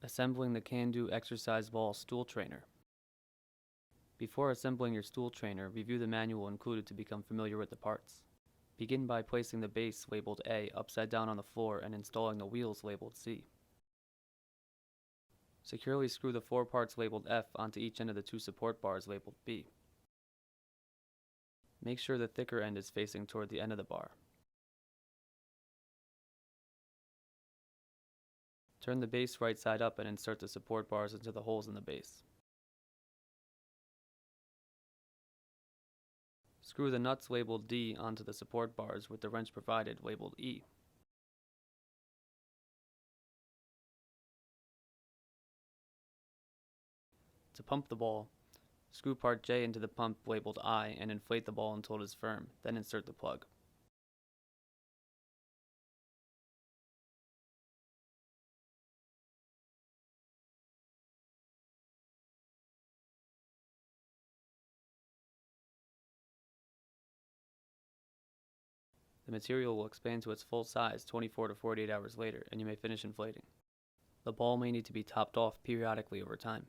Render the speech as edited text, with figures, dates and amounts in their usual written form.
Assembling the CanDo exercise ball stool trainer. Before assembling your stool trainer, review the manual included to become familiar with the parts. Begin by placing the base labeled A upside down on the floor and installing the wheels labeled C. Securely screw the 4 parts labeled F onto each end of the 2 support bars labeled B. Make sure the thicker end is facing toward the end of the bar. Turn the base right side up and insert the support bars into the holes in the base. Screw the nuts labeled D onto the support bars with the wrench provided labeled E. To pump the ball, screw part J into the pump labeled I and inflate the ball until it is firm, then insert the plug. The material will expand to its full size 24 to 48 hours later, and you may finish inflating. The ball may need to be topped off periodically over time.